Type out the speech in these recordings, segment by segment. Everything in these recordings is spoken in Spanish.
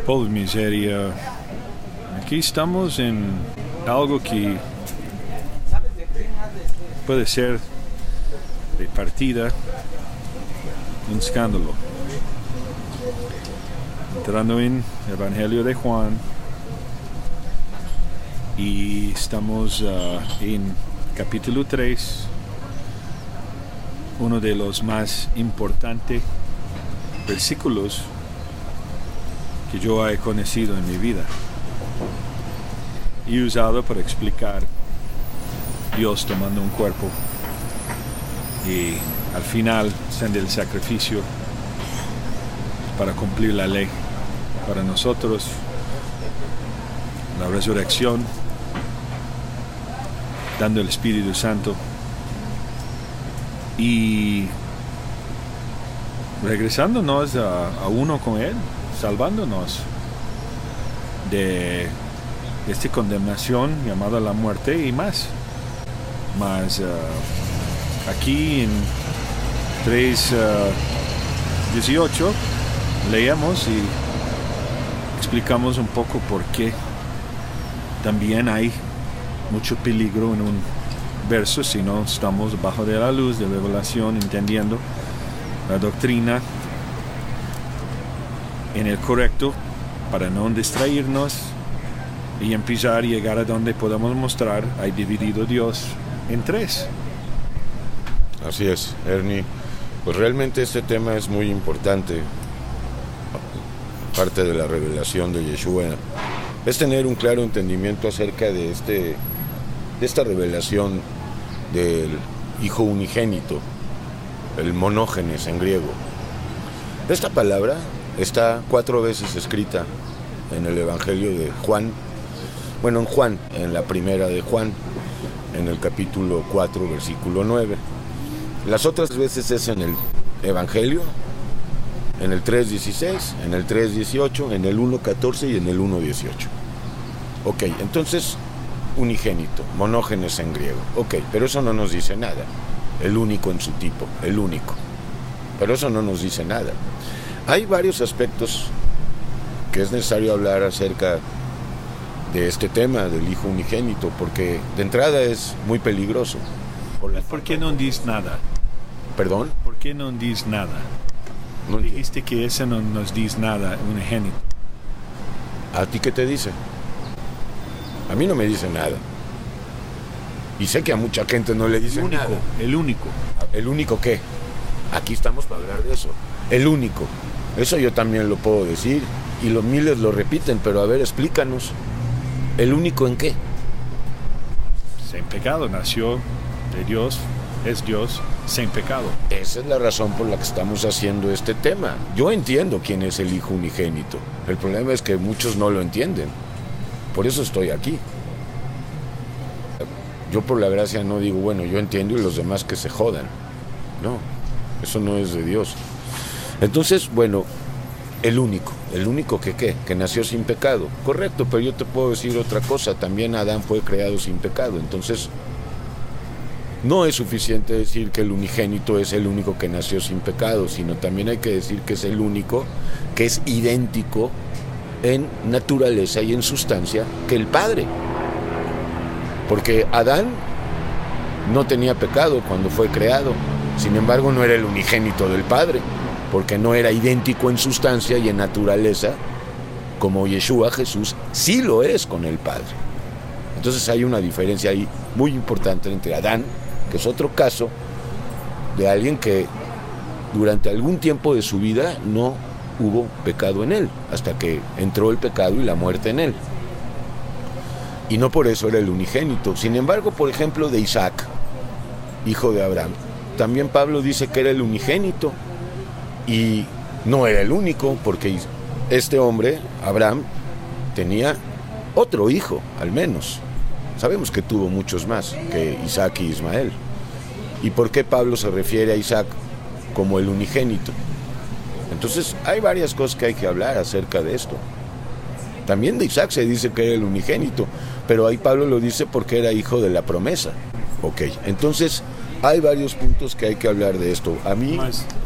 Paul Miseria, aquí estamos en algo que puede ser de partida un escándalo. Entrando en el Evangelio de Juan y estamos en capítulo 3, uno de los más importantes versículos que yo he conocido en mi vida y usado para explicar Dios tomando un cuerpo y al final siendo el sacrificio para cumplir la ley para nosotros, la resurrección, dando el Espíritu Santo y regresándonos a uno con Él, salvándonos de esta condenación llamada la muerte y más. Aquí en 3:18 leemos y explicamos un poco por qué también hay mucho peligro en un verso si no estamos bajo de la luz de revelación, entendiendo la doctrina en el correcto para no distraernos y empezar a llegar a donde podamos mostrar hay dividido Dios en tres. Así es, Ernie. Pues realmente este tema es muy importante. Parte de la revelación de Yeshua es tener un claro entendimiento acerca de esta revelación del Hijo Unigénito, el monógenes en griego. Esta palabra está 4 veces escrita en el Evangelio de Juan, bueno, en Juan, en la primera de Juan, en el capítulo 4, versículo 9. Las otras veces es en el Evangelio, en el 3:16, en el 3:18, en el 1:14 y en el 1:18. Ok, entonces, unigénito, monógenes en griego. Ok, pero eso no nos dice nada. El único en su tipo, el único. Pero eso no nos dice nada. Hay varios aspectos que es necesario hablar acerca de este tema del Hijo Unigénito, porque de entrada es muy peligroso. ¿Por qué no dices nada? ¿Perdón? ¿Por qué no dices nada? No dijiste que ese no nos dice nada, unigénito. ¿A ti qué te dice? A mí no me dice nada. Y sé que a mucha gente no le dice nada. El único. ¿El único qué? Aquí estamos para hablar de eso. El único. Eso yo también lo puedo decir. Y los miles lo repiten, pero a ver, explícanos. ¿El único en qué? Sin pecado, nació de Dios, es Dios, sin pecado. Esa es la razón por la que estamos haciendo este tema. Yo entiendo quién es el Hijo Unigénito. El problema es que muchos no lo entienden. Por eso estoy aquí. Yo por la gracia no digo, bueno, yo entiendo y los demás que se jodan. No, eso no es de Dios. Entonces, bueno, el único que nació sin pecado. Correcto, pero yo te puedo decir otra cosa. También Adán fue creado sin pecado. Entonces, no es suficiente decir que el unigénito es el único que nació sin pecado, sino también hay que decir que es el único que es idéntico en naturaleza y en sustancia que el Padre. Porque Adán no tenía pecado cuando fue creado, sin embargo no era el unigénito del Padre, porque no era idéntico en sustancia y en naturaleza como Yeshua, Jesús, sí lo es con el Padre. Entonces hay una diferencia ahí muy importante entre Adán, que es otro caso de alguien que durante algún tiempo de su vida no hubo pecado en él, hasta que entró el pecado y la muerte en él. Y no por eso era el unigénito. Sin embargo, por ejemplo, de Isaac, hijo de Abraham, también Pablo dice que era el unigénito. Y no era el único, porque este hombre, Abraham, tenía otro hijo, al menos. Sabemos que tuvo muchos más que Isaac y Ismael. ¿Y por qué Pablo se refiere a Isaac como el unigénito? Entonces, hay varias cosas que hay que hablar acerca de esto. También de Isaac se dice que era el unigénito, pero ahí Pablo lo dice porque era hijo de la promesa. Ok, entonces hay varios puntos que hay que hablar de esto. A mí...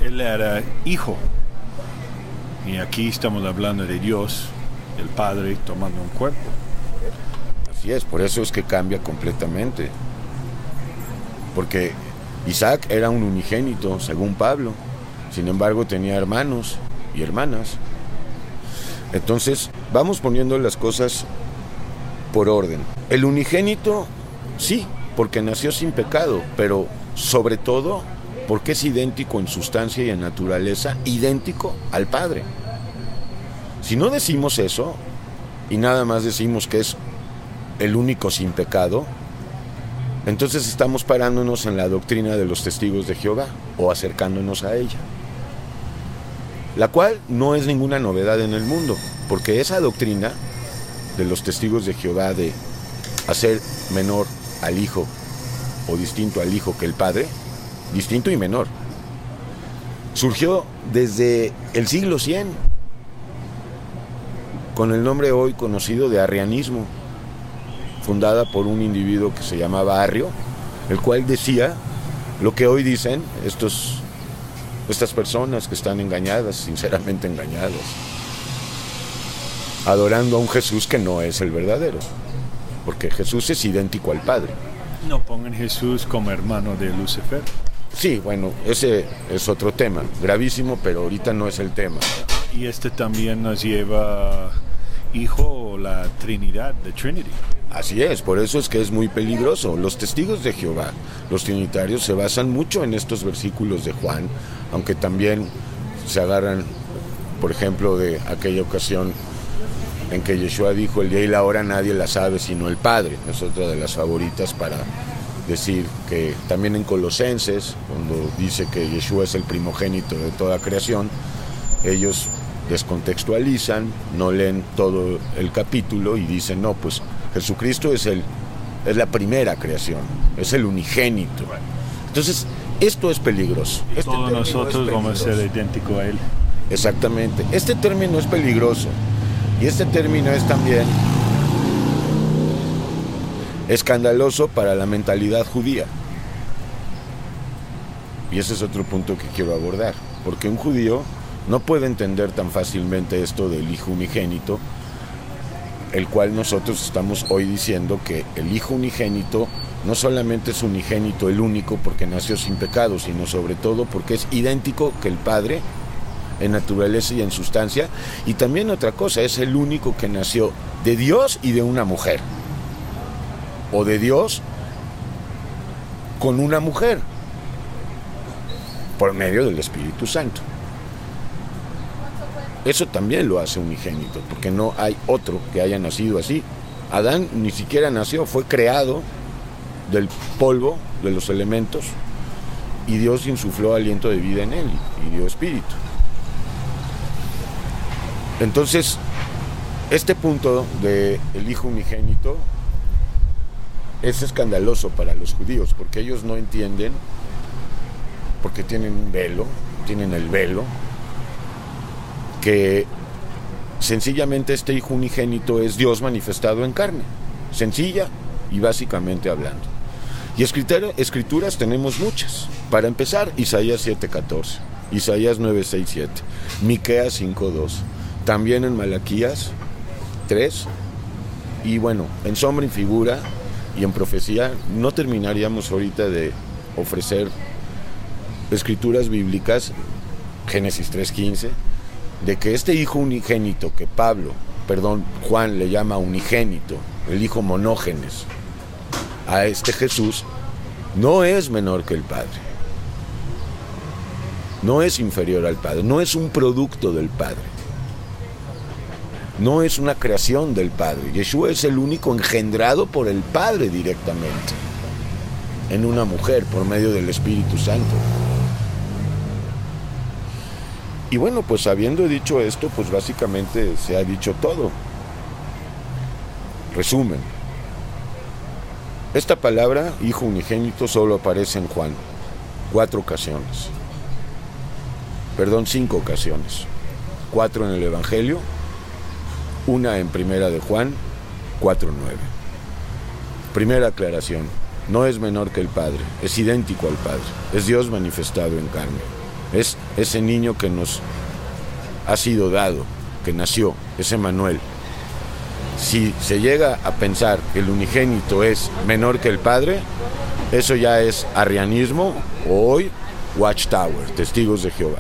Él era hijo, y aquí estamos hablando de Dios, el Padre tomando un cuerpo. Así es, por eso es que cambia completamente. Porque Isaac era un unigénito, según Pablo. Sin embargo, tenía hermanos y hermanas. Entonces, vamos poniendo las cosas por orden. El unigénito, sí, porque nació sin pecado, pero sobre todo porque es idéntico en sustancia y en naturaleza, idéntico al Padre. Si no decimos eso, y nada más decimos que es el único sin pecado, entonces estamos parándonos en la doctrina de los testigos de Jehová, o acercándonos a ella, la cual no es ninguna novedad en el mundo, porque esa doctrina de los testigos de Jehová de hacer menor al Hijo, o distinto al Hijo que el Padre, distinto y menor, surgió desde el siglo 100, con el nombre hoy conocido de arrianismo, fundada por un individuo que se llamaba Arrio, el cual decía lo que hoy dicen estas personas que están engañadas, sinceramente engañadas, adorando a un Jesús que no es el verdadero, porque Jesús es idéntico al Padre. No pongan Jesús como hermano de Lucifer. Sí, bueno, ese es otro tema, gravísimo, pero ahorita no es el tema. Y también nos lleva Hijo o la Trinidad, the Trinity. Así es, por eso es que es muy peligroso. Los testigos de Jehová, los trinitarios, se basan mucho en estos versículos de Juan, aunque también se agarran, por ejemplo, de aquella ocasión en que Yeshua dijo: el día y la hora nadie la sabe sino el Padre. Es otra de las favoritas para decir que también en Colosenses, cuando dice que Yeshua es el primogénito de toda creación, ellos descontextualizan, no leen todo el capítulo y dicen: no, pues Jesucristo es la primera creación, es el unigénito. Entonces, esto es peligroso. Todos nosotros vamos a ser idénticos a Él. Exactamente. Este término es peligroso. Y este término es también escandaloso para la mentalidad judía. Y ese es otro punto que quiero abordar. Porque un judío no puede entender tan fácilmente esto del Hijo unigénito, el cual nosotros estamos hoy diciendo que el Hijo unigénito no solamente es unigénito, el único, porque nació sin pecado, sino sobre todo porque es idéntico que el Padre en naturaleza y en sustancia. Y también otra cosa, es el único que nació de Dios y de una mujer, o de Dios con una mujer, por medio del Espíritu Santo. Eso también lo hace unigénito, porque no hay otro que haya nacido así. Adán ni siquiera nació, fue creado del polvo, de los elementos, y Dios insufló aliento de vida en él y dio espíritu. Entonces, este punto del Hijo unigénito es escandaloso para los judíos, porque ellos no entienden, porque tienen el velo, que sencillamente este Hijo unigénito es Dios manifestado en carne, sencilla y básicamente hablando. Y escrituras tenemos muchas. Para empezar, Isaías 7:14, Isaías 9:6-7, Miqueas 5:2, también en Malaquías 3, y bueno, en sombra y figura y en profecía. No terminaríamos ahorita de ofrecer escrituras bíblicas, Génesis 3:15, de que este Hijo unigénito que Juan le llama unigénito, el Hijo monógenes, a este Jesús, no es menor que el Padre, no es inferior al Padre, no es un producto del Padre, no es una creación del Padre. Yeshua es el único engendrado por el Padre directamente, en una mujer, por medio del Espíritu Santo. Y bueno, pues habiendo dicho esto, pues básicamente se ha dicho todo. Resumen. Esta palabra, Hijo unigénito, solo aparece en Juan 5 ocasiones. 4 en el Evangelio, una en Primera de Juan, 4:9. Primera aclaración: no es menor que el Padre, es idéntico al Padre, es Dios manifestado en carne, es ese niño que nos ha sido dado, que nació, es Emmanuel, Si se llega a pensar que el unigénito es menor que el Padre, eso ya es arrianismo o hoy Watchtower, Testigos de Jehová.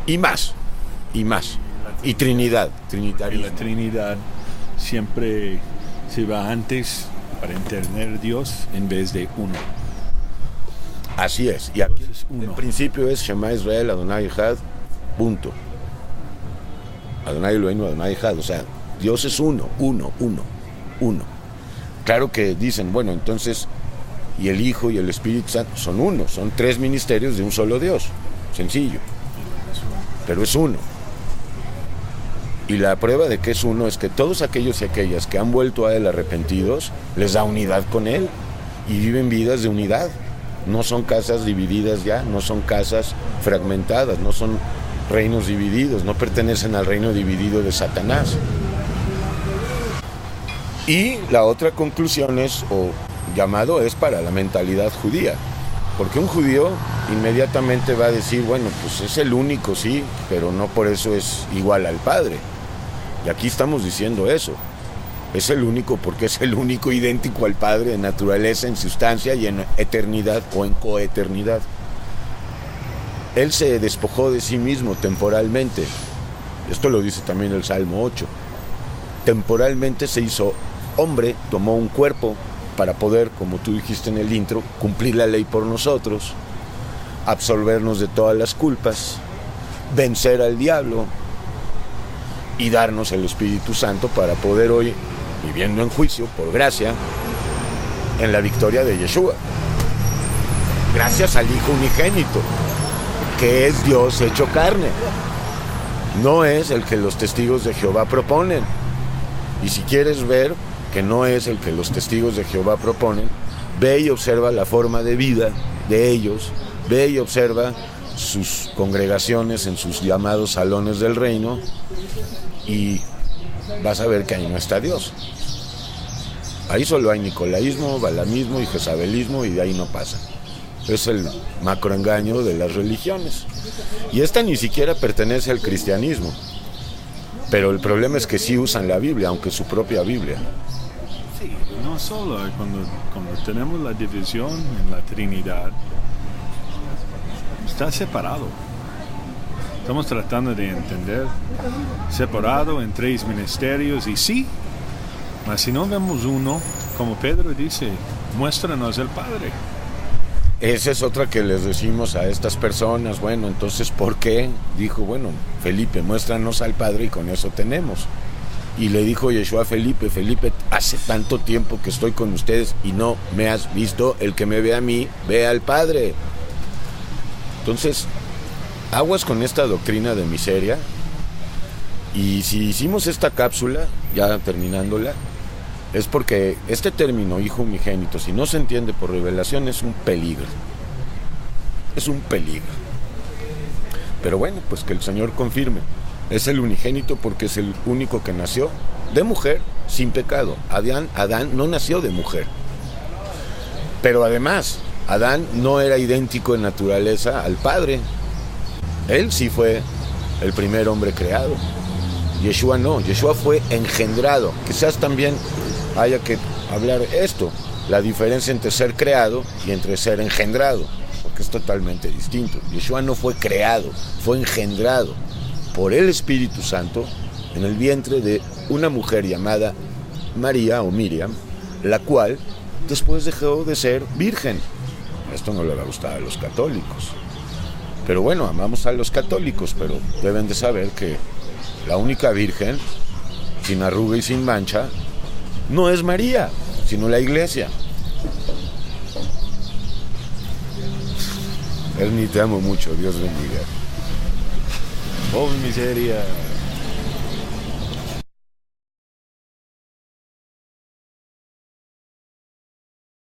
Y más. Y Trinidad, Y trinitarismo. la Trinidad siempre se va antes para entender Dios en vez de uno. Así es. Y aquí Entonces, uno. el principio es Shema Israel, Adonai Echad, punto. Adonai Eloheinu, Adonai Echad. O sea, Dios es uno. Claro que dicen, bueno, entonces, y el Hijo y el Espíritu Santo son uno. Son tres ministerios de un solo Dios. Sencillo. Pero es uno. Y la prueba de que es uno es que todos aquellos y aquellas que han vuelto a Él arrepentidos, les da unidad con Él y viven vidas de unidad. No son casas divididas ya, no son casas fragmentadas, no son reinos divididos, no pertenecen al reino dividido de Satanás. Y la otra conclusión es, o llamado es para la mentalidad judía. Porque un judío inmediatamente va a decir, bueno, pues es el único, sí, pero no por eso es igual al Padre. Y aquí estamos diciendo eso. Es el único porque es el único idéntico al Padre en naturaleza, en sustancia y en eternidad o en coeternidad. Él se despojó de sí mismo temporalmente. Esto lo dice también el Salmo 8. Temporalmente se hizo hombre, tomó un cuerpo para poder, como tú dijiste en el intro, cumplir la ley por nosotros, absolvernos de todas las culpas, vencer al diablo y darnos el Espíritu Santo para poder hoy, viviendo en juicio, por gracia, en la victoria de Yeshua. Gracias al Hijo unigénito, que es Dios hecho carne. No es el que los testigos de Jehová proponen. Y si quieres ver que no es el que los testigos de Jehová proponen, ve y observa la forma de vida de ellos, ve y observa sus congregaciones en sus llamados salones del reino y vas a ver que ahí no está Dios. Ahí solo hay nicolaísmo, balamismo y jezabelismo y de ahí no pasa. Es el macroengaño de las religiones. Y esta ni siquiera pertenece al cristianismo. Pero el problema es que sí usan la Biblia, aunque su propia Biblia. Sí, no solo cuando tenemos la división en la Trinidad, está separado. Estamos tratando de entender, separado en tres ministerios, y sí, mas si no vemos uno, como Pedro dice, muéstranos el Padre. Esa es otra que les decimos a estas personas. Bueno, entonces, ¿por qué? Dijo, bueno, Felipe, muéstranos al Padre y con eso tenemos. Y le dijo Yeshua a Felipe, Felipe, hace tanto tiempo que estoy con ustedes y no me has visto. El que me ve a mí, ve al Padre. Entonces, aguas con esta doctrina de miseria. Y si hicimos esta cápsula, ya terminándola, es porque este término hijo unigénito, si no se entiende por revelación, es un peligro. Es un peligro. Pero bueno, pues que el Señor confirme. Es el unigénito porque es el único que nació de mujer sin pecado. Adán no nació de mujer. Pero además, Adán no era idéntico en naturaleza al Padre. Él sí fue el primer hombre creado. Yeshua no, Yeshua fue engendrado. Quizás también haya que hablar esto, la diferencia entre ser creado y entre ser engendrado, porque es totalmente distinto. Yeshua no fue creado, fue engendrado por el Espíritu Santo en el vientre de una mujer llamada María o Miriam, la cual después dejó de ser virgen. Esto no le va a gustar a los católicos. Pero bueno, amamos a los católicos, pero deben de saber que la única virgen, sin arruga y sin mancha, no es María, sino la Iglesia. Ernie, te amo mucho, Dios bendiga. Oh, miseria.